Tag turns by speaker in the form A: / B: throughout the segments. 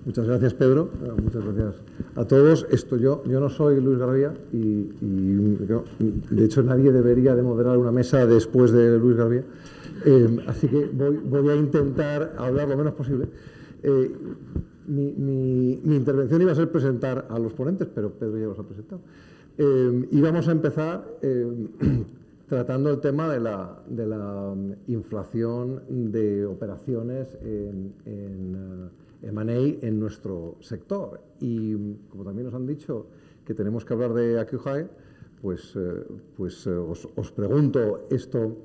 A: Muchas gracias, Pedro. Muchas gracias a todos. Yo no soy Luis Garbia y de hecho nadie debería de moderar una mesa después de Luis Garbia. Así que voy a intentar hablar lo menos posible. Mi intervención iba a ser presentar a los ponentes, pero Pedro ya los ha presentado. Y vamos a empezar tratando el tema de la inflación de operaciones en M&A en nuestro sector. Y como también nos han dicho que tenemos que hablar de Acquihire, pues os pregunto esto.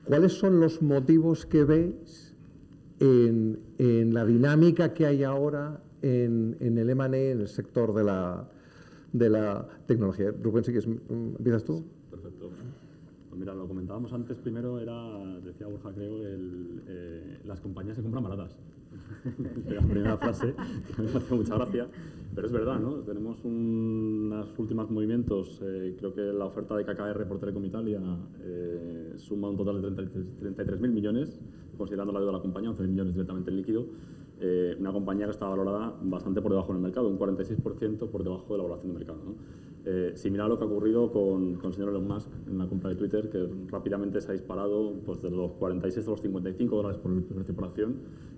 A: ¿Cuáles son los motivos que veis en la dinámica que hay ahora en el M&A, en el sector de la tecnología? Rubén, si quieres, ¿empiezas tú?
B: Perfecto. Pues mira, lo comentábamos antes, primero decía Borja, creo, las compañías se compran baratas. La primera frase, que me hace mucha gracia, pero es verdad, ¿no? Tenemos unos últimos movimientos, creo que la oferta de KKR por Telecom Italia suma un total de 33.000 millones, considerando la deuda de la compañía, 11.000 millones directamente en líquido, una compañía que está valorada bastante por debajo en el mercado, un 46% por debajo de la valoración de mercado, ¿no? Similar a lo que ha ocurrido con el señor Elon Musk en la compra de Twitter, que rápidamente se ha disparado pues, de los 46 a los $55 por el precio por acción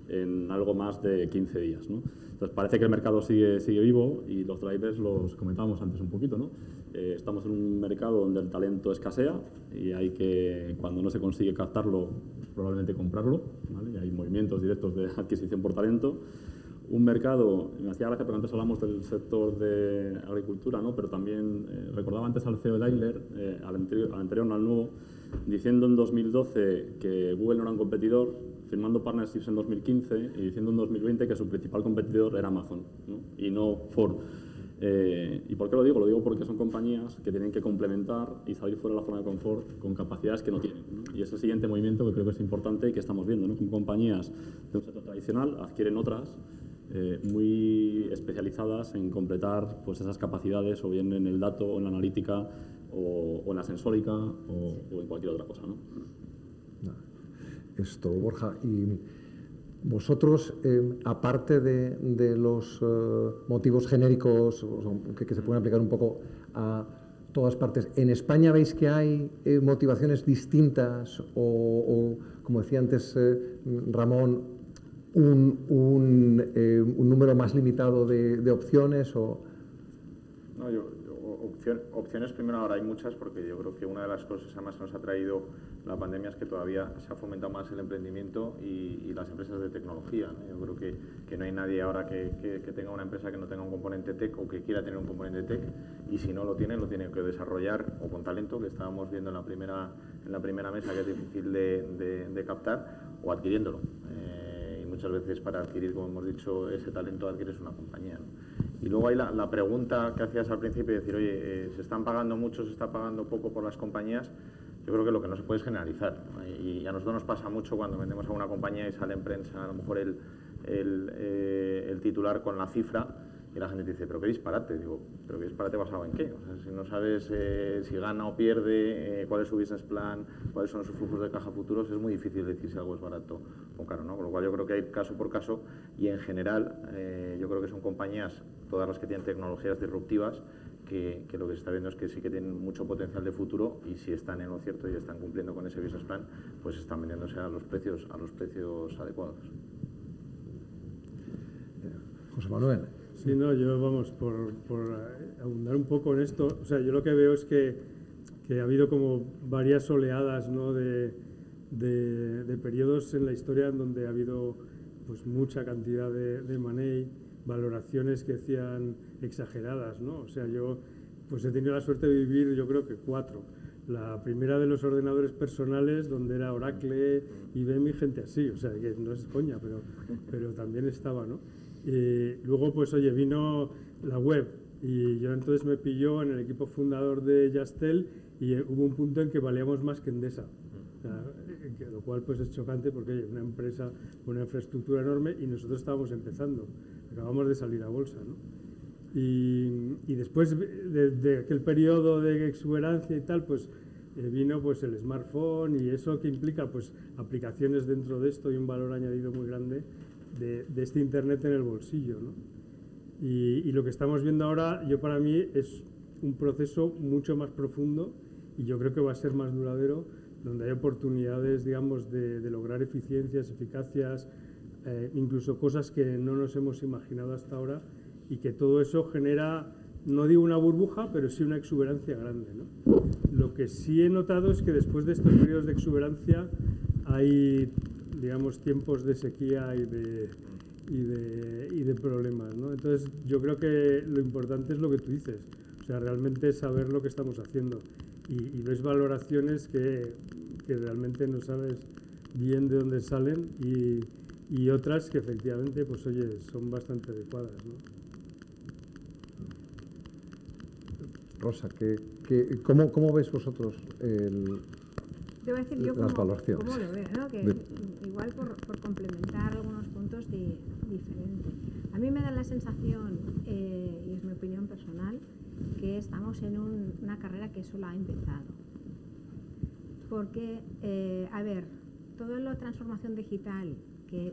B: en algo más de 15 días, ¿no? Entonces parece que el mercado sigue vivo y los drivers los comentábamos antes un poquito, ¿no? Estamos en un mercado donde el talento escasea y hay que, cuando no se consigue captarlo, probablemente comprarlo, ¿vale? Y hay movimientos directos de adquisición por talento. Un mercado, me hacía gracia porque antes hablamos del sector de agricultura, ¿no? Pero también recordaba antes al CEO de Daimler, al anterior, no al nuevo, diciendo en 2012 que Google no era un competidor, firmando partnerships en 2015 y diciendo en 2020 que su principal competidor era Amazon, ¿no? Y no Ford. ¿Y por qué lo digo? Lo digo porque son compañías que tienen que complementar y salir fuera de la zona de confort con capacidades que no tienen, ¿no? Y es el siguiente movimiento que creo que es importante y que estamos viendo, ¿no? Como compañías de un sector tradicional adquieren otras muy especializadas en completar pues, esas capacidades o bien en el dato o en la analítica o en la sensórica o en cualquier otra cosa, ¿no?
A: Esto, Borja, y vosotros, aparte de los motivos genéricos que se pueden aplicar un poco a todas partes, ¿en España veis que hay motivaciones distintas o como decía antes Ramón, un número más limitado de opciones? O...
C: No, opciones primero ahora hay muchas, porque yo creo que una de las cosas además que nos ha traído la pandemia es que todavía se ha fomentado más el emprendimiento y las empresas de tecnología, ¿no? Yo creo que no hay nadie ahora que tenga una empresa que no tenga un componente tech o que quiera tener un componente tech, y si no lo tiene que desarrollar o con talento, que estábamos viendo en la primera mesa, que es difícil de captar, o adquiriéndolo. Y muchas veces para adquirir, como hemos dicho, ese talento adquieres una compañía, ¿no? Y luego hay la pregunta que hacías al principio, de decir, oye, ¿se están pagando mucho, se está pagando poco por las compañías? Yo creo que lo que no se puede es generalizar, ¿no? Y a nosotros nos pasa mucho cuando vendemos a una compañía y sale en prensa a lo mejor el titular con la cifra y la gente dice, pero qué disparate. Digo, pero qué disparate basado en qué. O sea, si no sabes si gana o pierde, cuál es su business plan, cuáles son sus flujos de caja futuros, es muy difícil decir si algo es barato o caro, ¿no? Con lo cual yo creo que hay caso por caso, y en general yo creo que son compañías, todas las que tienen tecnologías disruptivas, que lo que se está viendo es que sí que tienen mucho potencial de futuro, y si están en lo cierto y están cumpliendo con ese business plan, pues están vendiéndose a los precios adecuados.
A: José Manuel.
D: Sí, no, yo vamos, por abundar un poco en esto, o sea, yo lo que veo es que ha habido como varias oleadas, ¿no? de periodos en la historia en donde ha habido pues mucha cantidad de money, valoraciones que decían exageradas, ¿no? O sea, yo pues he tenido la suerte de vivir, yo creo que 4. La primera de los ordenadores personales, donde era Oracle, IBM y gente así, o sea, que no es coña, pero también estaba, ¿no? Luego, pues oye, vino la web y yo entonces me pilló en el equipo fundador de Yastel y hubo un punto en que valíamos más que Endesa. O sea, lo cual pues es chocante porque oye, una empresa con una infraestructura enorme y nosotros estábamos empezando, acabamos de salir a bolsa, ¿no? Y después de aquel periodo de exuberancia y tal, pues vino pues el smartphone y eso que implica pues aplicaciones dentro de esto y un valor añadido muy grande. de este Internet en el bolsillo, ¿no? Y lo que estamos viendo ahora, para mí, es un proceso mucho más profundo y yo creo que va a ser más duradero, donde hay oportunidades, digamos, de lograr eficiencias, eficacias, incluso cosas que no nos hemos imaginado hasta ahora, y que todo eso genera, no digo una burbuja, pero sí una exuberancia grande, ¿no? Lo que sí he notado es que después de estos periodos de exuberancia hay, digamos, tiempos de sequía y de problemas, ¿no? Entonces, yo creo que lo importante es lo que tú dices, o sea, realmente saber lo que estamos haciendo, y ves valoraciones que realmente no sabes bien de dónde salen, y otras que efectivamente, pues oye, son bastante adecuadas, ¿no?
A: Rosa, ¿cómo veis vosotros
E: Te voy a decir yo
A: las valoraciones?
E: cómo lo veo, ¿no? Que igual por complementar algunos puntos diferentes. A mí me da la sensación, y es mi opinión personal, que estamos en una carrera que solo ha empezado. Porque, a ver, toda la transformación digital que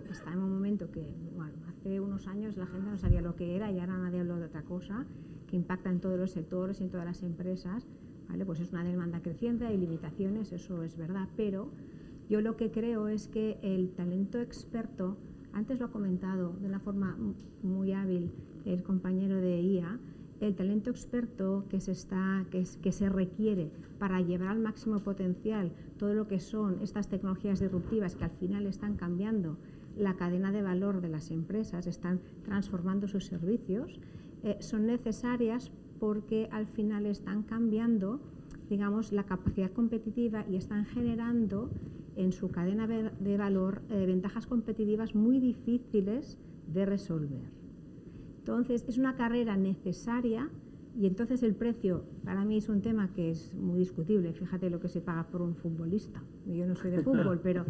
E: está en un momento que, bueno, hace unos años la gente no sabía lo que era y ahora nadie habla de otra cosa, que impacta en todos los sectores y en todas las empresas, ¿vale? Pues es una demanda creciente, hay limitaciones, eso es verdad, pero yo lo que creo es que el talento experto, antes lo ha comentado de una forma muy hábil el compañero de IA, el talento experto que se requiere para llevar al máximo potencial todo lo que son estas tecnologías disruptivas que al final están cambiando la cadena de valor de las empresas, están transformando sus servicios, son necesarias porque al final están cambiando, digamos, la capacidad competitiva y están generando en su cadena de valor ventajas competitivas muy difíciles de resolver. Entonces, es una carrera necesaria y entonces el precio para mí es un tema que es muy discutible. Fíjate lo que se paga por un futbolista. Yo no soy de fútbol, pero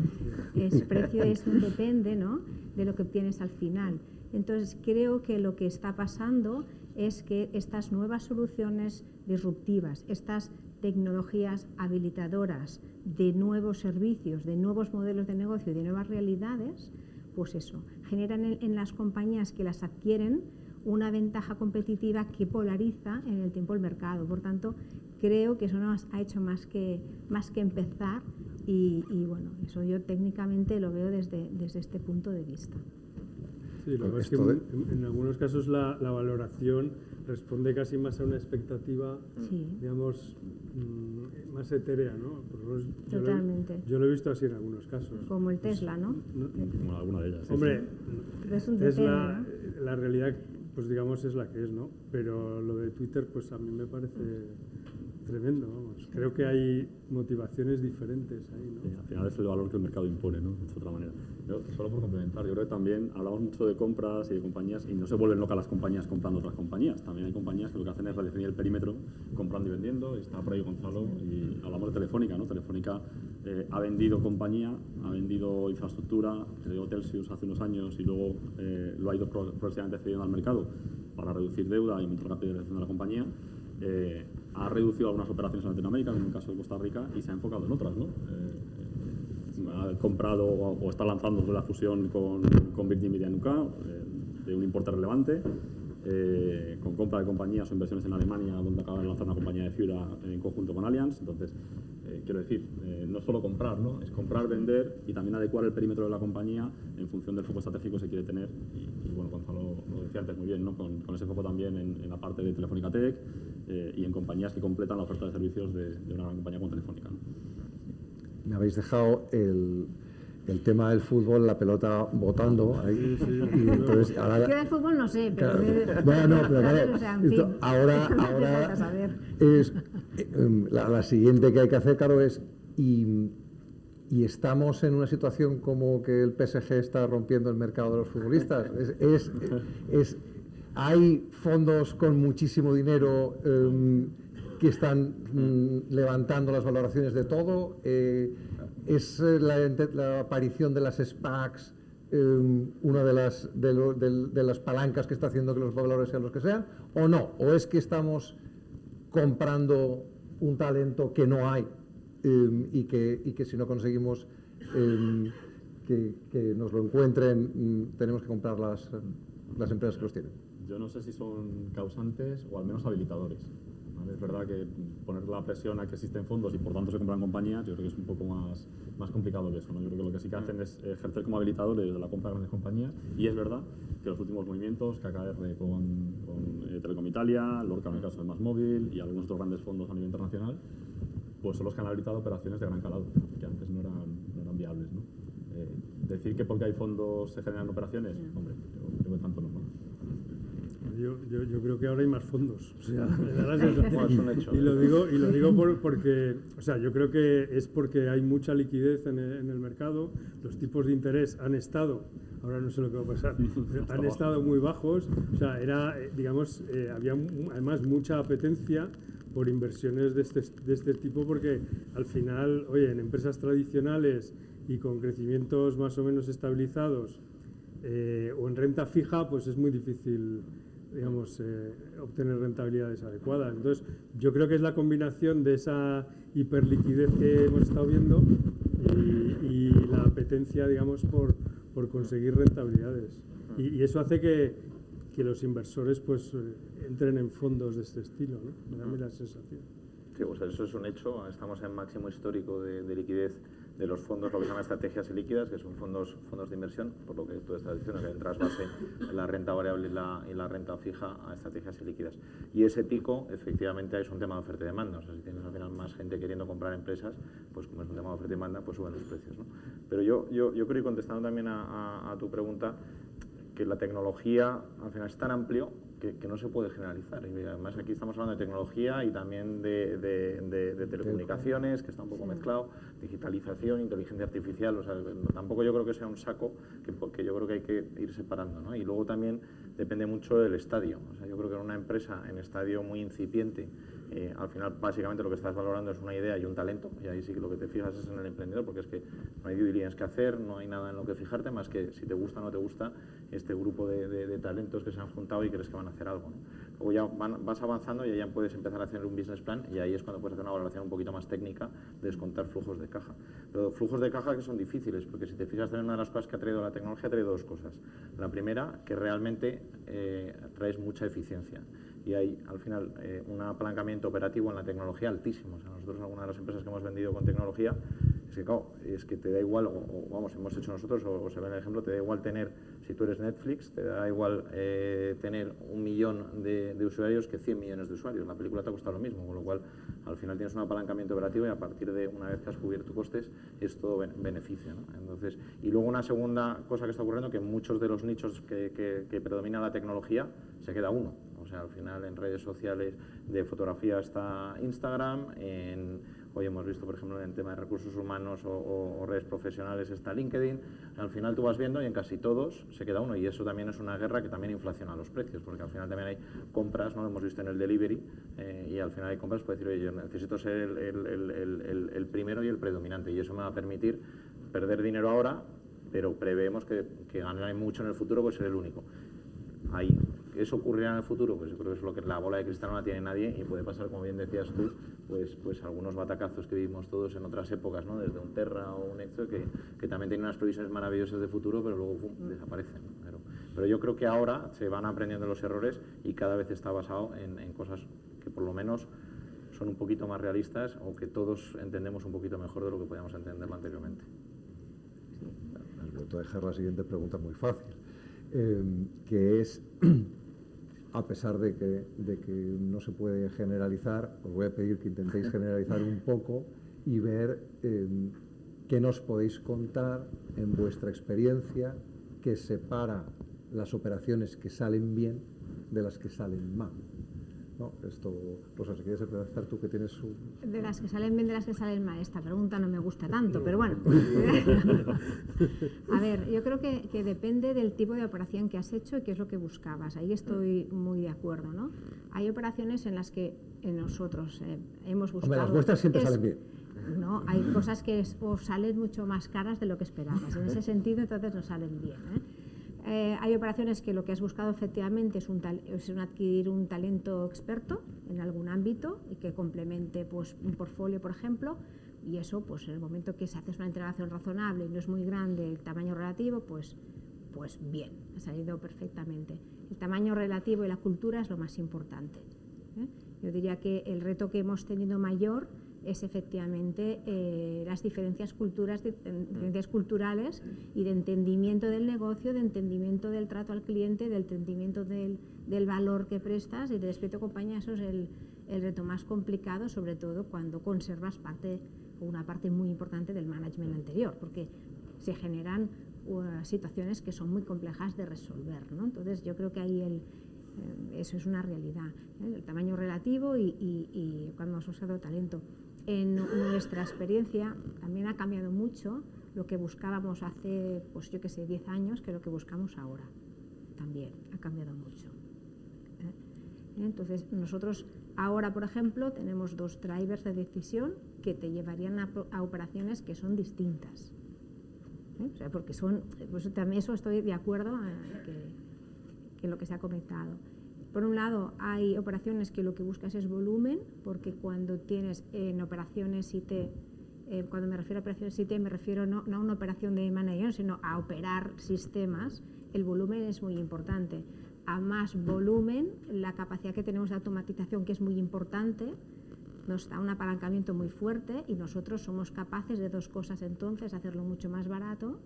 E: el precio depende, ¿no?, de lo que obtienes al final. Entonces, creo que lo que está pasando es que estas nuevas soluciones disruptivas, estas tecnologías habilitadoras de nuevos servicios, de nuevos modelos de negocio y de nuevas realidades, pues eso, generan en las compañías que las adquieren una ventaja competitiva que polariza en el tiempo el mercado. Por tanto, creo que eso no ha hecho más que empezar y bueno, eso yo técnicamente lo veo desde este punto de vista.
D: Sí, lo que es que en algunos casos la valoración responde casi más a una expectativa, sí, digamos, más etérea, ¿no?
E: Totalmente.
D: Yo lo he visto así en algunos casos.
E: Como el Tesla, ¿no?
B: Como alguna de ellas.
D: Hombre,
E: sí. Es un
D: Tesla, ¿no? La realidad, pues digamos, es la que es, ¿no? Pero lo de Twitter, pues a mí me parece tremendo, vamos. Creo que hay motivaciones diferentes ahí, ¿no?
B: Sí, al final es el valor que el mercado impone, ¿no? De otra manera. Pero solo por complementar, yo creo que también hablamos mucho de compras y de compañías y no se vuelven locas las compañías comprando otras compañías. También hay compañías que lo que hacen es redefinir el perímetro comprando y vendiendo. Y está por ahí Gonzalo y hablamos de Telefónica, ¿no? Telefónica ha vendido compañía, ha vendido infraestructura, creó Telsius hace unos años y luego lo ha ido progresivamente cediendo al mercado para reducir deuda y aumentar la capitalización de la compañía. Ha reducido algunas operaciones en Latinoamérica, como en el caso de Costa Rica, y se ha enfocado en otras, ¿no? Ha comprado o está lanzando la fusión con Virgin Media NUK, de un importe relevante, con compra de compañías o inversiones en Alemania, donde acaba de lanzar una compañía de fibra en conjunto con Allianz. Entonces, quiero decir, no es solo comprar, ¿no? Es comprar, vender y también adecuar el perímetro de la compañía en función del foco estratégico que se quiere tener. Y bueno, Gonzalo lo decía antes muy bien, ¿no? Con ese foco también en la parte de Telefónica Tech y en compañías que completan la oferta de servicios de una gran compañía como Telefónica, ¿no?
A: Me habéis dejado el tema del fútbol, la pelota botando ahí. Sí, sí. Y entonces, ahora,
E: yo de fútbol no sé, pero...
A: Claro, pero claro, o sea, en fin, ahora es la siguiente que hay que hacer, claro, es y estamos en una situación como que el PSG está rompiendo el mercado de los futbolistas. Hay fondos con muchísimo dinero que están levantando las valoraciones de todo. ¿Es la aparición de las SPACs una de las palancas que está haciendo que los valores sean los que sean? ¿O no? ¿O es que estamos comprando un talento que no hay y que si no conseguimos que nos lo encuentren, tenemos que comprar las empresas que los tienen.
B: Yo no sé si son causantes o al menos habilitadores. ¿Vale? Es verdad que poner la presión a que existen fondos y por tanto se compran compañías, yo creo que es un poco más complicado que eso, ¿no? Yo creo que lo que sí que hacen es ejercer como habilitadores de la compra de grandes compañías, y es verdad que los últimos movimientos, KKR con Telecom Italia, Lorca en el caso de MásMóvil y algunos otros grandes fondos a nivel internacional, pues son los que han habilitado operaciones de gran calado, que antes no eran viables, ¿no? Decir que porque hay fondos se generan operaciones, hombre, yo creo que tanto no.
D: Yo creo que ahora hay más fondos, o sea, me da la sensación.
C: Bueno, es un hecho.
D: Y lo digo porque, o sea, yo creo que es porque hay mucha liquidez en el mercado, los tipos de interés han estado, ahora no sé lo que va a pasar, pero han estado muy bajos, o sea, digamos, había además mucha apetencia por inversiones de este tipo, porque al final, oye, en empresas tradicionales y con crecimientos más o menos estabilizados o en renta fija, pues es muy difícil, digamos, obtener rentabilidades adecuadas. Entonces, yo creo que es la combinación de esa hiperliquidez que hemos estado viendo y la apetencia, digamos, por conseguir rentabilidades. Y eso hace que los inversores pues entren en fondos de este estilo, ¿no? Me da a mí la sensación.
C: Sí, pues eso es un hecho. Estamos en máximo histórico de liquidez de los fondos, lo que se llama estrategias ilíquidas, que son fondos de inversión, por lo que tú estás diciendo, que entras base en la renta variable y la renta fija a estrategias ilíquidas. Y ese pico, efectivamente, es un tema de oferta y demanda. O sea, si tienes al final más gente queriendo comprar empresas, pues como es un tema de oferta y demanda, pues suben los precios, ¿no? Pero yo creo, y contestando también a tu pregunta, que la tecnología al final es tan amplio que no se puede generalizar. Y además aquí estamos hablando de tecnología y también de telecomunicaciones, que está un poco mezclado, digitalización, inteligencia artificial, o sea, tampoco yo creo que sea un saco que yo creo que hay que ir separando, ¿no? Y luego también depende mucho del estadio. O sea, yo creo que en una empresa en estadio muy incipiente, al final básicamente lo que estás valorando es una idea y un talento, y ahí sí que lo que te fijas es en el emprendedor, porque es que no hay due diligence que hacer, no hay nada en lo que fijarte, más que si te gusta o no te gusta este grupo de talentos que se han juntado y crees que van a hacer algo, ¿no? Luego ya vas avanzando y ya puedes empezar a hacer un business plan, y ahí es cuando puedes hacer una valoración un poquito más técnica de descontar flujos de caja. Pero flujos de caja que son difíciles, porque si te fijas en una de las cosas que ha traído la tecnología, ha traído dos cosas. La primera, que realmente traes mucha eficiencia. Y hay, al final, un apalancamiento operativo en la tecnología altísimo. O sea, nosotros, algunas de las empresas que hemos vendido con tecnología, es que, claro, es que te da igual, o vamos, hemos hecho nosotros, o se ve en el ejemplo, te da igual tener, si tú eres Netflix, te da igual tener 1 millón de usuarios que 100 millones de usuarios. La película te ha costado lo mismo, con lo cual, al final tienes un apalancamiento operativo y a partir de una vez que has cubierto costes, es todo beneficio, ¿no? Entonces, y luego una segunda cosa que está ocurriendo, que en muchos de los nichos que predomina la tecnología, se queda uno. O sea, al final en redes sociales de fotografía está Instagram, hoy hemos visto, por ejemplo, en el tema de recursos humanos o redes profesionales está LinkedIn. Al final tú vas viendo y en casi todos se queda uno, y eso también es una guerra que también inflaciona los precios, porque al final también hay compras, ¿no? Lo hemos visto en el delivery, y al final hay compras para decir, oye, yo necesito ser el primero y el predominante, y eso me va a permitir perder dinero ahora, pero preveemos que ganaré mucho en el futuro, pues ser el único. Ahí, ¿eso ocurrirá en el futuro? Pues yo creo que es lo que la bola de cristal no la tiene nadie, y puede pasar, como bien decías tú, pues algunos batacazos que vivimos todos en otras épocas, ¿no? Desde un Terra o un Exo, que también tienen unas previsiones maravillosas de futuro, pero luego desaparecen. Pero yo creo que ahora se van aprendiendo los errores y cada vez está basado en cosas que por lo menos son un poquito más realistas, o que todos entendemos un poquito mejor de lo que podíamos entenderlo anteriormente.
A: Les voy a dejar la siguiente pregunta muy fácil, que es, a pesar de que no se puede generalizar, os voy a pedir que intentéis generalizar un poco y ver qué nos podéis contar en vuestra experiencia que separa las operaciones que salen bien de las que salen mal. ¿No? Esto, Rosa, si quieres empezar tú, que tienes
E: De las que salen bien, de las que salen mal. Esta pregunta no me gusta tanto, pero bueno. A ver, yo creo que depende del tipo de operación que has hecho y qué es lo que buscabas. Ahí estoy muy de acuerdo, ¿no? Hay operaciones en las que nosotros hemos buscado...
A: Hombre, las vuestras siempre salen bien.
E: No, hay cosas que os salen mucho más caras de lo que esperabas. En ese sentido, entonces no salen bien, ¿eh? Hay operaciones que lo que has buscado efectivamente es adquirir un talento experto en algún ámbito y que complemente, pues, un portfolio, por ejemplo, Y eso, pues en el momento que se hace una integración razonable y no es muy grande el tamaño relativo, pues bien, ha salido perfectamente. El tamaño relativo y la cultura es lo más importante. Yo diría que el reto que hemos tenido mayor es efectivamente las diferencias culturales y de entendimiento del negocio, de entendimiento del trato al cliente, del entendimiento del valor que prestas y del respeto a compañía. Eso es el reto más complicado, sobre todo cuando conservas una parte muy importante del management anterior, porque se generan situaciones que son muy complejas de resolver, ¿no? Entonces yo creo que ahí eso es una realidad, el tamaño relativo y cuando hemos usado talento. En nuestra experiencia también ha cambiado mucho lo que buscábamos hace, pues yo que sé, 10 años que lo que buscamos ahora. También ha cambiado mucho. Entonces nosotros ahora, por ejemplo, tenemos 2 drivers de decisión que te llevarían a operaciones que son distintas. O sea, porque pues también eso estoy de acuerdo que lo que se ha comentado. Por un lado, hay operaciones que lo que buscas es volumen, porque cuando tienes en operaciones IT, cuando me refiero a operaciones IT, me refiero no a una operación de M&A, sino a operar sistemas. El volumen es muy importante. A más volumen, la capacidad que tenemos de automatización, que es muy importante, nos da un apalancamiento muy fuerte y nosotros somos capaces de 2 cosas entonces, hacerlo mucho más barato,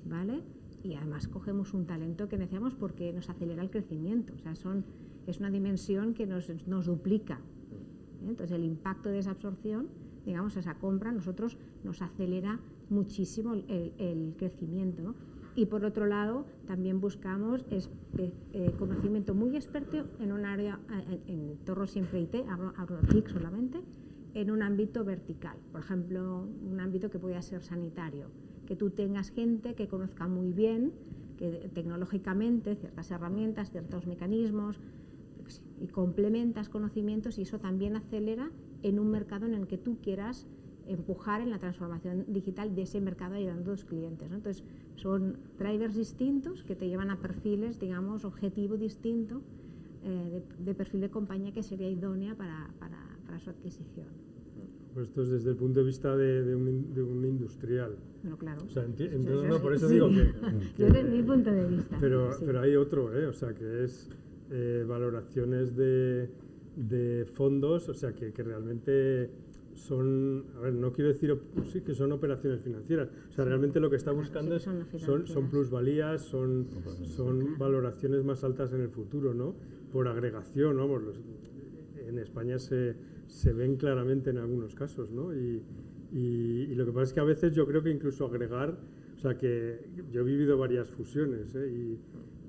E: ¿vale? Y además cogemos un talento que necesitamos porque nos acelera el crecimiento, o sea, es una dimensión que nos duplica. Entonces el impacto de esa absorción, digamos, esa compra, nosotros nos acelera muchísimo el crecimiento, ¿no? Y por otro lado, también buscamos conocimiento muy experto en un área, en torno siempre IT, hablo de TIC solamente, en un ámbito vertical. Por ejemplo, un ámbito que pueda ser sanitario. Que tú tengas gente que conozca muy bien, que tecnológicamente, ciertas herramientas, ciertos mecanismos, y complementas conocimientos y eso también acelera en un mercado en el que tú quieras empujar en la transformación digital de ese mercado ayudando a los clientes, ¿no? Entonces, son drivers distintos que te llevan a perfiles, digamos, objetivo distinto de perfil de compañía que sería idónea para su adquisición.
D: Pues esto es desde el punto de vista de un industrial.
E: Bueno, claro.
D: O sea, no, por eso digo que
E: yo desde mi punto de vista.
D: Pero,
E: sí.
D: Pero hay otro, o sea, que es valoraciones de fondos, o sea, que realmente son, a ver, no quiero decir, sí que son operaciones financieras, o sea, realmente lo que está buscando son plusvalías, son valoraciones más altas en el futuro, ¿no? Por agregación, ¿no? En España se ven claramente en algunos casos, ¿no? Y lo que pasa es que a veces yo creo que incluso agregar, o sea, que yo he vivido varias fusiones,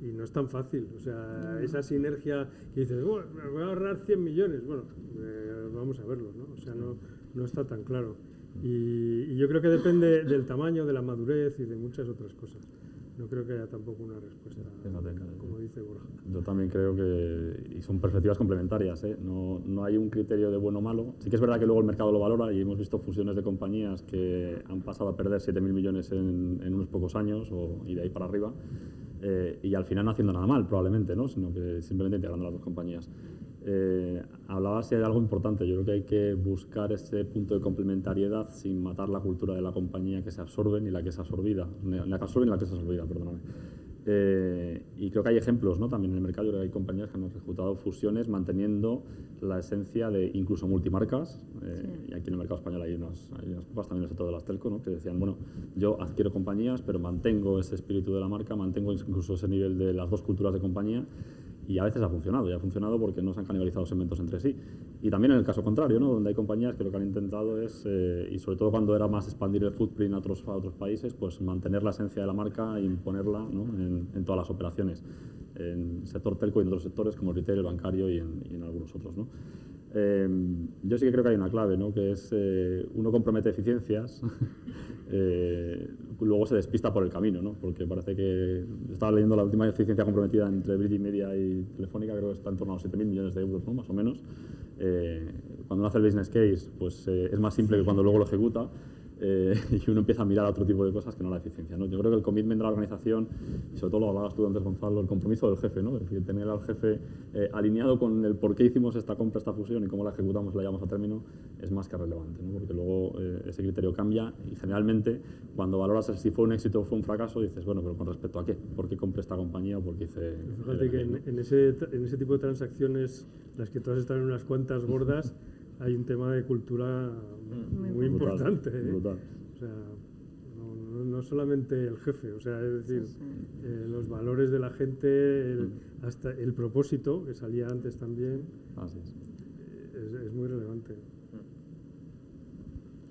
D: y no es tan fácil, o sea, esa sinergia que dices, bueno, me voy a ahorrar 100 millones, bueno, vamos a verlo, ¿no? O sea, no está tan claro. Y yo creo que depende del tamaño, de la madurez y de muchas otras cosas. No creo que haya tampoco una respuesta, como dice Borja.
B: Yo también creo que y son perspectivas complementarias, ¿eh? No hay un criterio de bueno o malo. Sí que es verdad que luego el mercado lo valora y hemos visto fusiones de compañías que han pasado a perder 7.000 millones en unos pocos años y de ahí para arriba. Y al final no haciendo nada mal, probablemente, ¿no? Sino que simplemente integrando las 2 compañías. Hablabas de algo importante. Yo creo que hay que buscar ese punto de complementariedad sin matar la cultura de la compañía que se absorbe ni la que es absorbida. La que absorbe ni la que es absorbida, perdóname. Y creo que hay ejemplos, ¿no? También en el mercado. Yo creo que hay compañías que han ejecutado fusiones manteniendo la esencia de incluso multimarcas. Y aquí en el mercado español hay unas pocas, también en el sector de las telco, ¿no? Que decían, bueno, yo adquiero compañías, pero mantengo ese espíritu de la marca, mantengo incluso ese nivel de las 2 culturas de compañía. Y a veces ha funcionado, y ha funcionado porque no se han canibalizado segmentos entre sí. Y también en el caso contrario, ¿no? Donde hay compañías que lo que han intentado es, y sobre todo cuando era más expandir el footprint a otros países, pues mantener la esencia de la marca e imponerla, ¿no? en todas las operaciones, en el sector telco y en otros sectores como el retail, el bancario y en algunos otros, ¿no? Yo sí que creo que hay una clave, ¿no? Que es uno compromete eficiencias, luego se despista por el camino, ¿no? Porque parece que estaba leyendo la última eficiencia comprometida entre Virgin Media y Telefónica, creo que está en torno a los 7.000 millones de euros, ¿no? Más o menos. Cuando uno hace el business case, pues es más simple que cuando luego lo ejecuta. y uno empieza a mirar a otro tipo de cosas que no la eficiencia, ¿no? Yo creo que el commitment de la organización, y sobre todo lo hablabas tú antes, Gonzalo, el compromiso del jefe, ¿no? Es decir, tener al jefe alineado con el por qué hicimos esta compra, esta fusión y cómo la ejecutamos, la llevamos a término, es más que relevante, ¿no? Porque luego ese criterio cambia y generalmente cuando valoras si fue un éxito o fue un fracaso, dices, bueno, pero con respecto a qué, ¿por qué compré esta compañía o por qué hice...?
D: Fíjate que en ese tipo de transacciones, las que todas están en unas cuantas gordas, hay un tema de cultura muy importante.
B: Brutal.
D: O sea, no solamente el jefe, o sea, es decir, los valores de la gente, hasta el propósito, que salía antes también, es muy relevante.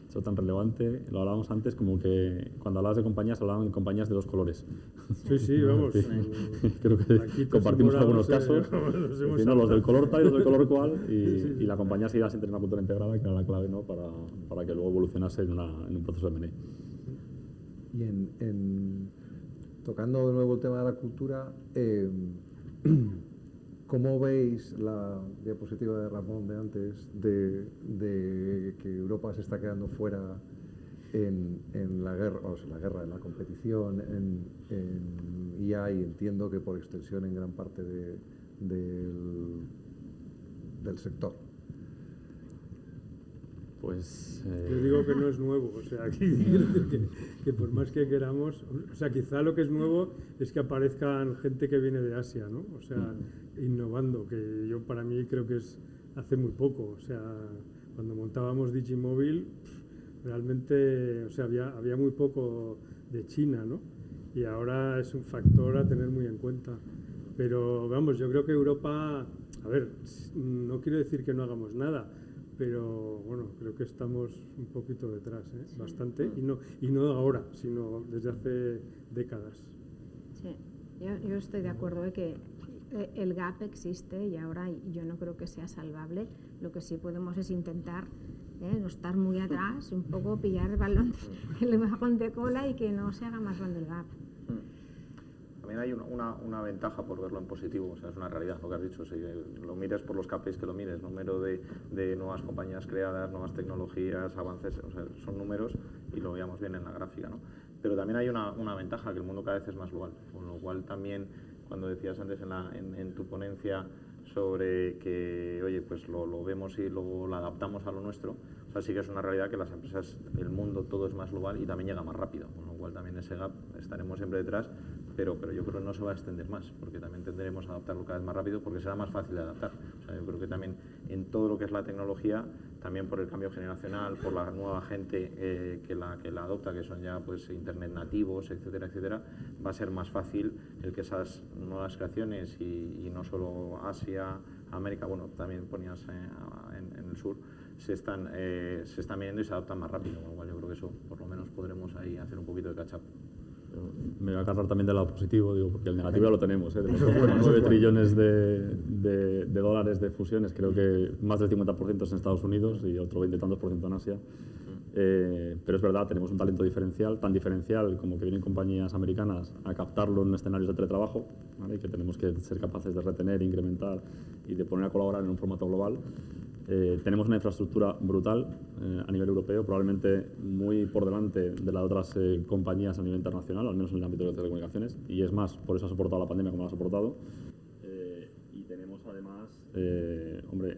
B: Eso tan relevante, lo hablábamos antes, como que cuando hablabas de compañías, hablaban de compañías de dos colores.
D: Sí, vamos.
B: Creo que compartimos algunos casos, los del color tal y los del color cual, y la compañía seguirá sin tener una cultura integrada, que era la clave, ¿no? para que luego evolucionase en un proceso de M&A.
A: Y tocando de nuevo el tema de la cultura, ¿cómo veis la diapositiva de Ramón de antes de que Europa se está quedando fuera en la guerra, en la competición, en IA, y entiendo que por extensión en gran parte del sector?
B: Pues...
D: Yo digo que no es nuevo, o sea, aquí quiero decir que por más que queramos, o sea, quizá lo que es nuevo es que aparezcan gente que viene de Asia, ¿no? O sea, innovando, que yo para mí creo que es hace muy poco, o sea, cuando montábamos Digimóvil, realmente, o sea, había muy poco de China, ¿no? Y ahora es un factor a tener muy en cuenta. Pero, vamos, yo creo que Europa, a ver, no quiero decir que no hagamos nada, pero bueno, creo que estamos un poquito detrás, bastante, y no ahora, sino desde hace décadas.
E: Sí, yo estoy de acuerdo de que el gap existe y ahora yo no creo que sea salvable. Lo que sí podemos es intentar no estar muy atrás, un poco pillar el bajón de cola y que no se haga más grande el gap.
C: También hay una ventaja por verlo en positivo, o sea, es una realidad lo que has dicho, si lo mires por los KPIs que lo mires, número de nuevas compañías creadas, nuevas tecnologías, avances, o sea, son números y lo veíamos bien en la gráfica, ¿no? Pero también hay una ventaja, que el mundo cada vez es más global, con lo cual también, cuando decías antes en tu ponencia sobre que, oye, pues lo vemos y luego lo adaptamos a lo nuestro, o sea, sí que es una realidad que las empresas, el mundo todo es más global y también llega más rápido, con lo cual también ese gap estaremos siempre detrás, pero yo creo que no se va a extender más, porque también tendremos a adaptarlo cada vez más rápido, porque será más fácil de adaptar. O sea, yo creo que también en todo lo que es la tecnología, también por el cambio generacional, por la nueva gente que la adopta, que son ya pues internet nativos, etcétera, etcétera, va a ser más fácil el que esas nuevas creaciones y no solo Asia, América, bueno, también ponías en el sur, se están viendo y se adaptan más rápido, con lo cual yo creo que eso por lo menos podremos ahí hacer un poquito de catch up.
B: Me voy a agarrar también del lado positivo, digo, porque el negativo ya lo tenemos, tenemos 9 trillones de dólares de fusiones, creo que más del 50% es en Estados Unidos y otro 20 y tantos % en Asia. Pero es verdad, tenemos un talento diferencial, tan diferencial como que vienen compañías americanas a captarlo en escenarios de teletrabajo, ¿vale? Y que tenemos que ser capaces de retener, incrementar y de poner a colaborar en un formato global. Tenemos una infraestructura brutal a nivel europeo, probablemente muy por delante de las otras compañías a nivel internacional, al menos en el ámbito de las telecomunicaciones, y es más, por eso ha soportado la pandemia como la ha soportado. Y tenemos además,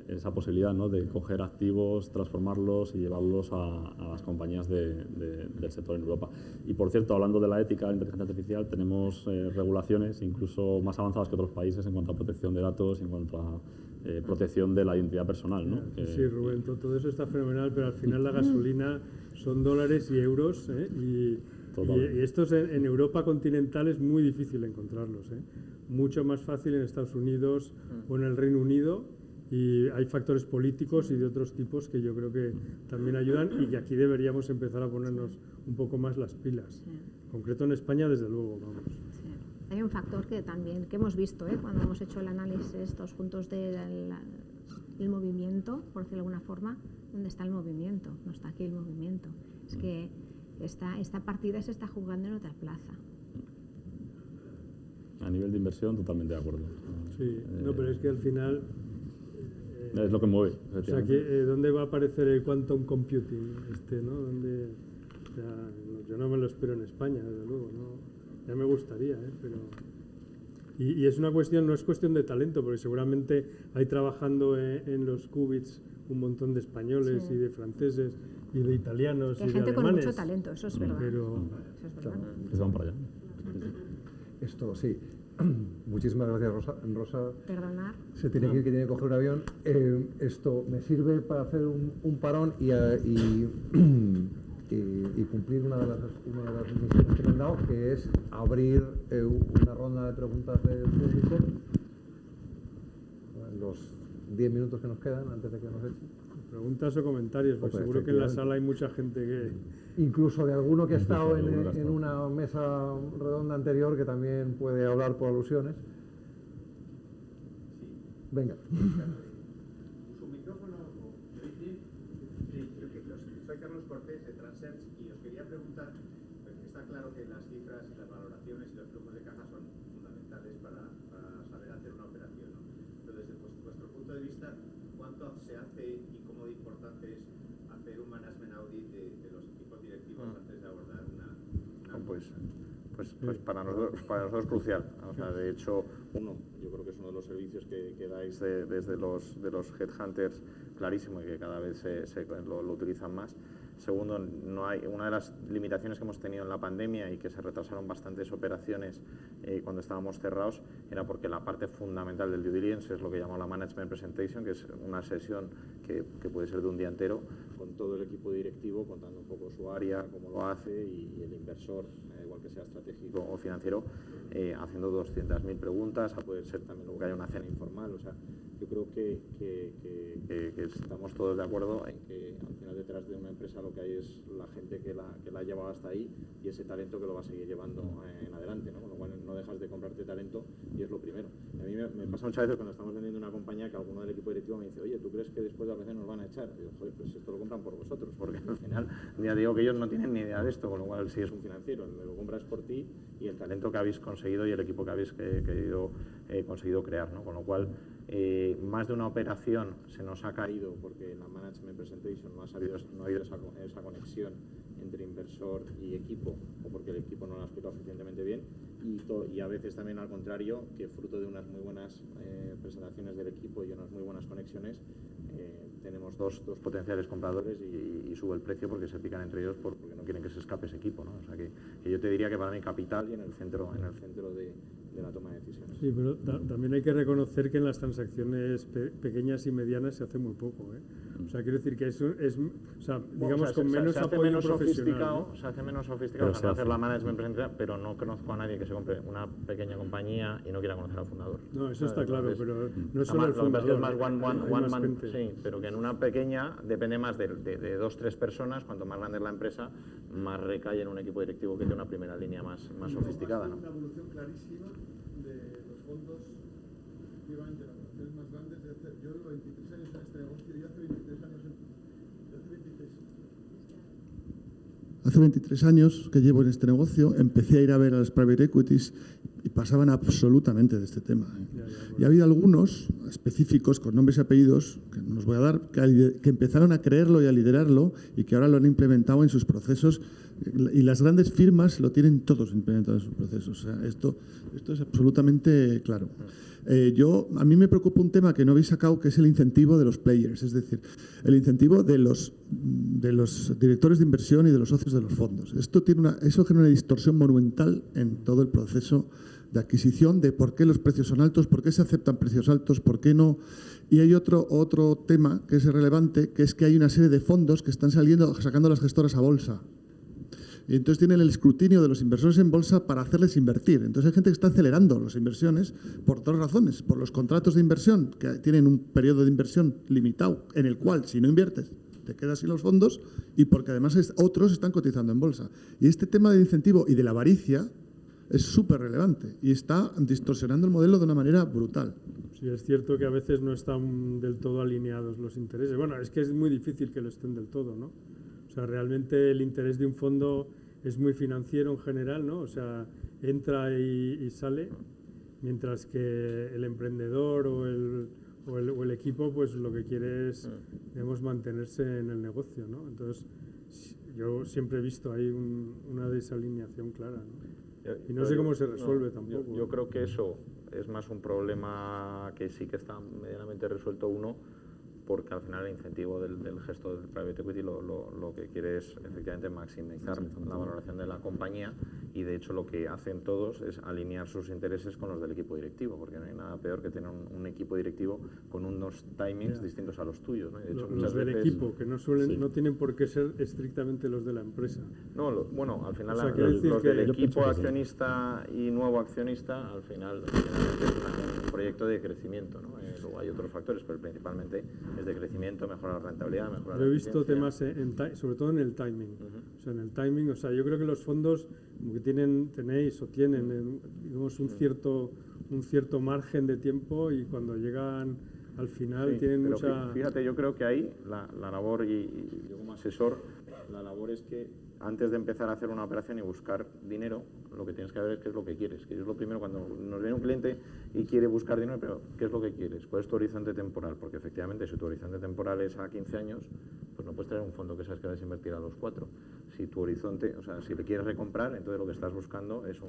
B: esa posibilidad, ¿no?, de coger activos, transformarlos y llevarlos a las compañías del sector en Europa. Y por cierto, hablando de la ética de la inteligencia artificial, tenemos regulaciones incluso más avanzadas que otros países en cuanto a protección de datos, en cuanto a protección de la identidad personal, ¿no?
D: Sí, Rubén, todo eso está fenomenal, pero al final la gasolina son dólares y euros, y estos en Europa continental es muy difícil encontrarlos, mucho más fácil en Estados Unidos o en el Reino Unido, y hay factores políticos y de otros tipos que yo creo que también ayudan y que aquí deberíamos empezar a ponernos un poco más las pilas. En concreto en España, desde luego, vamos.
E: Hay un factor que también que hemos visto cuando hemos hecho el análisis todos juntos del movimiento, por decirlo de alguna forma. ¿Dónde está el movimiento? No está aquí el movimiento. Es que esta partida se está jugando en otra plaza.
B: A nivel de inversión, totalmente de acuerdo.
D: Sí, no, pero es que al final...
B: es lo que mueve.
D: O sea, ¿dónde va a aparecer el quantum computing? ¿No? Yo no me lo espero en España, desde luego, ¿no? Ya me gustaría, pero... Y es una cuestión, no es cuestión de talento, porque seguramente hay trabajando en los qubits un montón de españoles y de franceses y de italianos y de
E: gente
D: alemanes.
E: con mucho talento, eso es verdad.
D: Pero,
E: Eso es verdad.
B: Que se van para allá.
A: Esto sí. Muchísimas gracias, Rosa.
E: Perdonar.
A: Se tiene que ir, que tiene que coger un avión. Esto me sirve para hacer un parón y cumplir una de las misiones que me han dado, que es abrir una ronda de preguntas del público en los 10 minutos que nos quedan antes de que nos echen.
D: preguntas o comentarios, porque
A: Pues,
D: seguro que en la sala hay mucha gente que...
A: Incluso de alguno que ha estado en una mesa redonda anterior que también puede hablar por alusiones. Venga.
F: ¿Uso un micrófono? Sí, soy Carlos Cortés de Transearch y os quería preguntar, porque está claro que las cifras y las valoraciones y los flujos de caja son fundamentales para saber hacer una operación, ¿no? Pero desde vuestro punto de vista, ¿cuánto se hace y cómo de importante es hacer un management audit de los equipos directivos antes de abordar una
C: Pues para nosotros es crucial. O sea, de hecho, yo creo que es uno de los servicios que dais desde los headhunters clarísimo y que cada vez lo utilizan más. Segundo, una de las limitaciones que hemos tenido en la pandemia y que se retrasaron bastantes operaciones cuando estábamos cerrados era porque la parte fundamental del due diligence es lo que llamamos la management presentation, que es una sesión que puede ser de un día entero con todo el equipo directivo contando un poco su área, cómo lo hace y el inversor, igual que sea estratégico o financiero, haciendo 200.000 preguntas, a poder ser también luego que haya una cena informal. O sea, yo creo que estamos todos de acuerdo en que al final detrás de una empresa lo que hay es la gente que la ha llevado hasta ahí y ese talento que lo va a seguir llevando en adelante, ¿no? Con lo cual no dejas de comprarte talento y es lo primero. Y a mí me pasa muchas veces cuando estamos vendiendo una compañía que alguno del equipo directivo me dice, oye, ¿tú crees que después de la operación nos van a echar? Y digo, joder, pues esto lo compran por vosotros, porque al final ya digo que ellos no tienen ni idea de esto, con lo cual si es un financiero, lo compras por ti y el talento que habéis conseguido y el equipo que habéis conseguido crear, ¿no? Con lo cual más de una operación se nos ha caído porque en la management presentation no ha habido esa conexión entre inversor y equipo o porque el equipo no lo ha explicado suficientemente bien y a veces también al contrario, que fruto de unas muy buenas presentaciones del equipo y unas muy buenas conexiones tenemos dos potenciales compradores y sube el precio porque se pican entre ellos porque no quieren que se escape ese equipo, ¿no? O sea que yo te diría que para mí capital y en el centro de la toma de decisiones.
D: Sí, pero también hay que reconocer que en las transacciones pequeñas y medianas se hace muy poco, O sea, quiero decir que digamos con menos apoyo profesional.
C: Se hace menos sofisticado, se hacer la management presentation, pero no conozco a nadie que se compre una pequeña compañía y no quiera conocer al fundador.
D: No, eso está claro, pero no solo el fundador.
C: Es más one man,
D: gente.
C: sí, pero que en una pequeña depende más de 2-3 personas. Cuanto más grande es la empresa, más recae en un equipo directivo que tiene una primera línea más sofisticada, ¿no?
G: Una evolución clarísima de los fondos, efectivamente, las operaciones más grandes. Yo llevo 23 años en este negocio y hace 23 años que llevo en este negocio, empecé a ir a ver a las private equities y pasaban absolutamente de este tema. Y ha habido algunos específicos con nombres y apellidos, que no los voy a dar, que empezaron a creerlo y a liderarlo y que ahora lo han implementado en sus procesos. Y las grandes firmas lo tienen todos implementado en sus procesos. O sea, esto es absolutamente claro. A mí me preocupa un tema que no habéis sacado, que es el incentivo de los players, es decir, el incentivo de los directores de inversión y de los socios de los fondos. Eso genera una distorsión monumental en todo el proceso de adquisición, de por qué los precios son altos, por qué se aceptan precios altos, por qué no. Y hay otro tema que es relevante, que es que hay una serie de fondos que están sacando a las gestoras a bolsa. Y entonces tienen el escrutinio de los inversores en bolsa para hacerles invertir. Entonces hay gente que está acelerando las inversiones por dos razones. Por los contratos de inversión, que tienen un periodo de inversión limitado, en el cual si no inviertes te quedas sin los fondos, y porque además otros están cotizando en bolsa. Y este tema del incentivo y de la avaricia es súper relevante y está distorsionando el modelo de una manera brutal.
D: Sí, es cierto que a veces no están del todo alineados los intereses. Bueno, es que es muy difícil que lo estén del todo, ¿no? O sea, realmente el interés de un fondo es muy financiero en general, ¿no? O sea, entra y sale, mientras que el emprendedor o el equipo, pues lo que quiere es, digamos, mantenerse en el negocio, ¿no? Entonces, yo siempre he visto ahí una desalineación clara, ¿no? Y no sé cómo se resuelve tampoco.
C: Yo creo que eso es más un problema que sí que está medianamente resuelto uno, porque al final el incentivo del gesto del private equity lo que quiere es efectivamente maximizar la valoración de la compañía, y de hecho lo que hacen todos es alinear sus intereses con los del equipo directivo, porque no hay nada peor que tener un equipo directivo con unos timings distintos a los tuyos, ¿no? Y de hecho,
D: los del equipo, que no tienen por qué ser estrictamente los de la empresa.
C: No, bueno, al final
D: los
C: del equipo accionista y nuevo accionista, al final es un proyecto de crecimiento, ¿no? Luego hay otros factores, pero principalmente es de crecimiento, mejora la rentabilidad, mejora la eficiencia.
D: Yo he visto temas, sobre todo en el timing. O sea, en el timing, o sea, yo creo que los fondos como que tienen digamos, un cierto margen de tiempo, y cuando llegan al final tienen
C: pero
D: mucha...
C: Fíjate, yo creo que ahí la labor, y yo como asesor, la labor es que antes de empezar a hacer una operación y buscar dinero, lo que tienes que ver es qué es lo que quieres. Que es lo primero cuando nos viene un cliente y quiere buscar dinero, pero ¿qué es lo que quieres? ¿Cuál es tu horizonte temporal? Porque efectivamente, si tu horizonte temporal es a 15 años, pues no puedes tener un fondo que sabes que vas a invertir a los 4. Si tu horizonte, o sea, si le quieres recomprar, entonces lo que estás buscando es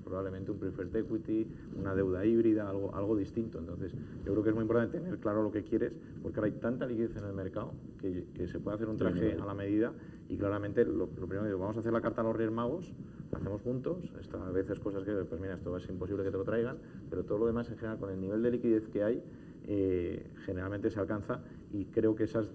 C: probablemente un preferred equity, una deuda híbrida, algo distinto. Entonces, yo creo que es muy importante tener claro lo que quieres, porque ahora hay tanta liquidez en el mercado que se puede hacer un traje a la medida, y claramente lo primero que vamos a hacer la carta a los Reyes Magos, la hacemos juntos, a veces cosas que, pues mira, esto es imposible que te lo traigan, pero todo lo demás en general, con el nivel de liquidez que hay, generalmente se alcanza, y creo que esos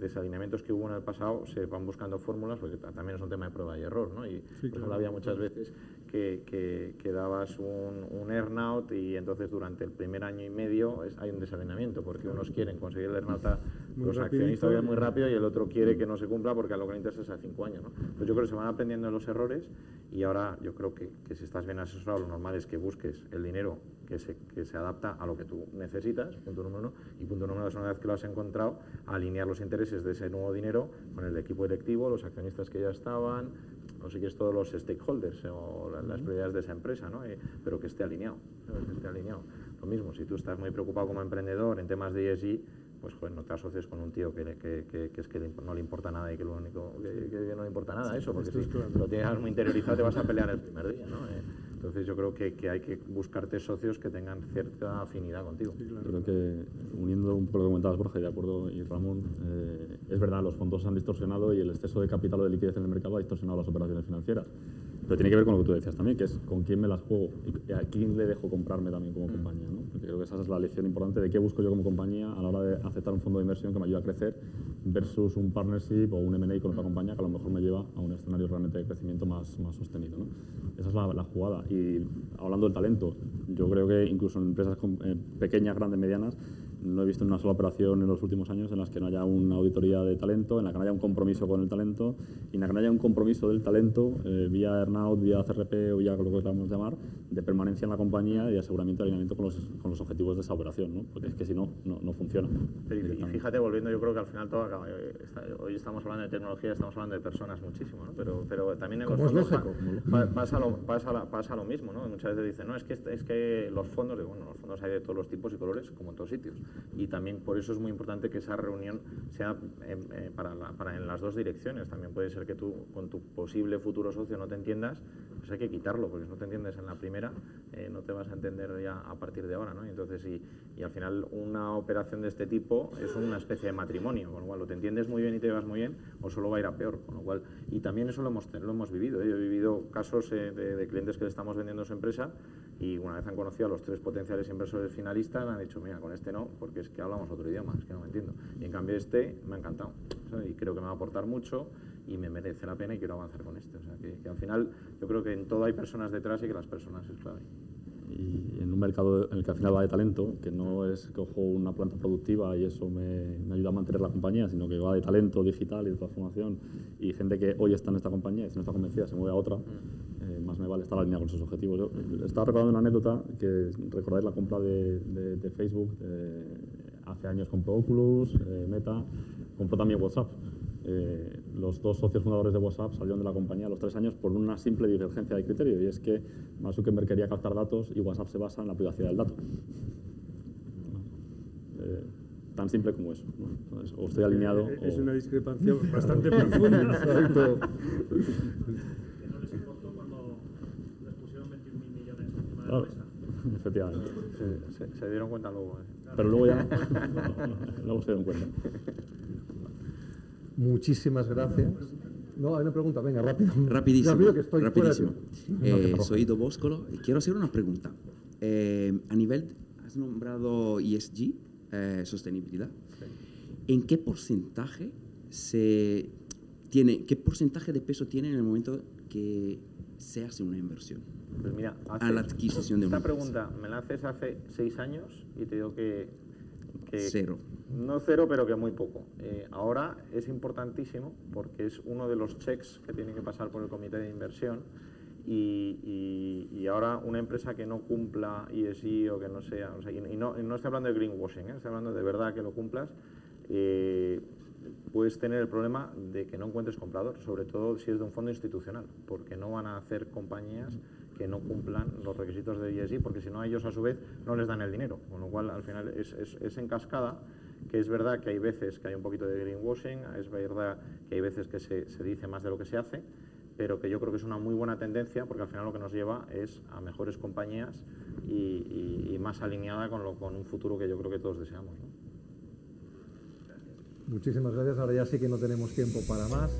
C: desalineamientos que hubo en el pasado se van buscando fórmulas, porque también es un tema de prueba y error, ¿no? Y por ejemplo, había muchas veces que dabas un earnout, y entonces durante el primer año y medio hay un desalineamiento, porque unos quieren conseguir el earnout a los accionistas muy rápido, y el otro quiere que no se cumpla porque a lo que le interesa es a 5 años, ¿no? Entonces yo creo que se van aprendiendo de los errores, y ahora yo creo que si estás bien asesorado, lo normal es que busques el dinero que se adapta a lo que tú necesitas, punto número 1, y punto número 2, una vez que lo has encontrado, alinear los intereses de ese nuevo dinero con el equipo directivo, los accionistas que ya estaban, o si quieres todos los stakeholders o las prioridades de esa empresa, ¿no? Pero que esté alineado, ¿sabes? Que esté alineado. Lo mismo, si tú estás muy preocupado como emprendedor en temas de ESG, pues joder, no te asocies con un tío que es que no le importa nada, y que lo único que no le importa nada eso, porque si lo tienes muy interiorizado te vas a pelear el primer día, ¿no? Entonces yo creo que hay que buscarte socios que tengan cierta afinidad contigo.
B: Sí, claro. Yo creo que, uniendo un poco lo que comentabas, Borja, y de acuerdo, y Ramón, es verdad, los fondos se han distorsionado, y el exceso de capital o de liquidez en el mercado ha distorsionado las operaciones financieras. Pero tiene que ver con lo que tú decías también, que es con quién me las juego y a quién le dejo comprarme también como compañía, ¿no? Porque creo que esa es la lección importante de qué busco yo como compañía a la hora de aceptar un fondo de inversión que me ayude a crecer, versus un partnership o un M&A con otra compañía que a lo mejor me lleva a un escenario realmente de crecimiento más sostenido, ¿no? Esa es la jugada. Y hablando del talento, yo creo que incluso en empresas pequeñas, grandes, medianas, no he visto una sola operación en los últimos años en las que no haya una auditoría de talento, en la que no haya un compromiso con el talento, y en la que no haya un compromiso del talento vía earnout, vía CRP o vía lo que queramos llamar, de permanencia en la compañía y de aseguramiento de alineamiento con los objetivos de esa operación, ¿no? Porque es que si no funciona.
C: Y fíjate, volviendo, yo creo que al final todo acaba. Hoy estamos hablando de tecnología, estamos hablando de personas muchísimo, ¿no? Pero también en los fondos pasa lo mismo, ¿no? Muchas veces dicen, no, es que los fondos, bueno, los fondos hay de todos los tipos y colores, como en todos sitios. Y también por eso es muy importante que esa reunión sea para en las dos direcciones. También puede ser que tú con tu posible futuro socio no te entiendas, pues hay que quitarlo, porque si no te entiendes en la primera, no te vas a entender ya a partir de ahora, ¿no? Y entonces, y al final una operación de este tipo es una especie de matrimonio, con lo cual o te entiendes muy bien y te llevas muy bien, o solo va a ir a peor, con lo cual, y también eso lo hemos vivido, ¿eh? Yo he vivido casos de clientes que le estamos vendiendo su empresa, y una vez han conocido a los 3 potenciales inversores finalistas, me han dicho, mira, con este no, porque es que hablamos otro idioma, es que no me entiendo. Y en cambio este me ha encantado, ¿sabes? Y creo que me va a aportar mucho y me merece la pena y quiero avanzar con este. O sea, que al final yo creo que en todo hay personas detrás y que las personas es clave.
B: Y en un mercado en el que al final va de talento, que no es que cojo una planta productiva y eso me ayuda a mantener la compañía, sino que va de talento digital y de transformación, y gente que hoy está en esta compañía y si no está convencida se mueve a otra, más me vale estar alineado con sus objetivos. Yo estaba recordando una anécdota, que recordáis la compra de Facebook, hace años compró Oculus, Meta, compró también WhatsApp. Los 2 socios fundadores de WhatsApp salieron de la compañía a los 3 años por una simple divergencia de criterio, y es que Mark Zuckerberg quería captar datos y WhatsApp se basa en la privacidad del dato. tan simple como eso, ¿no? Entonces, o estoy alineado
D: Es
B: o...
D: una discrepancia bastante profunda.
A: Exacto.
F: Que no les importó cuando les pusieron 21.000 millones encima de la
B: Claro,
F: mesa.
B: efectivamente.
C: Se dieron cuenta luego.
B: Pero luego ya... luego se dieron cuenta.
A: Muchísimas gracias. No, hay una pregunta, venga, rápido.
H: Rapidísimo.
A: Rápido que estoy
H: rapidísimo.
A: fuera de tiempo.
H: Soy Ido Bóscolo y quiero hacer una pregunta. A nivel, has nombrado ESG, sostenibilidad. ¿En qué porcentaje qué porcentaje de peso tiene en el momento que se hace una inversión?
C: Pues mira,
H: A la adquisición de una
C: esta
H: empresa.
C: pregunta me la haces hace 6 años y te digo que
H: Cero.
C: no cero, pero que muy poco. Ahora es importantísimo porque es uno de los checks que tiene que pasar por el comité de inversión y ahora una empresa que no cumpla ESG o que no sea, o sea, y no estoy hablando de greenwashing, estoy hablando de verdad que lo cumplas, puedes tener el problema de que no encuentres comprador, sobre todo si es de un fondo institucional, porque no van a hacer compañías que no cumplan los requisitos de ESG, porque si no a ellos a su vez no les dan el dinero, con lo cual al final es en cascada, que es verdad que hay veces que hay un poquito de greenwashing, es verdad que hay veces que se dice más de lo que se hace, pero que yo creo que es una muy buena tendencia, porque al final lo que nos lleva es a mejores compañías y más alineada con un futuro que yo creo que todos deseamos, ¿no?
A: Muchísimas gracias. Ahora ya sí que no tenemos tiempo para más.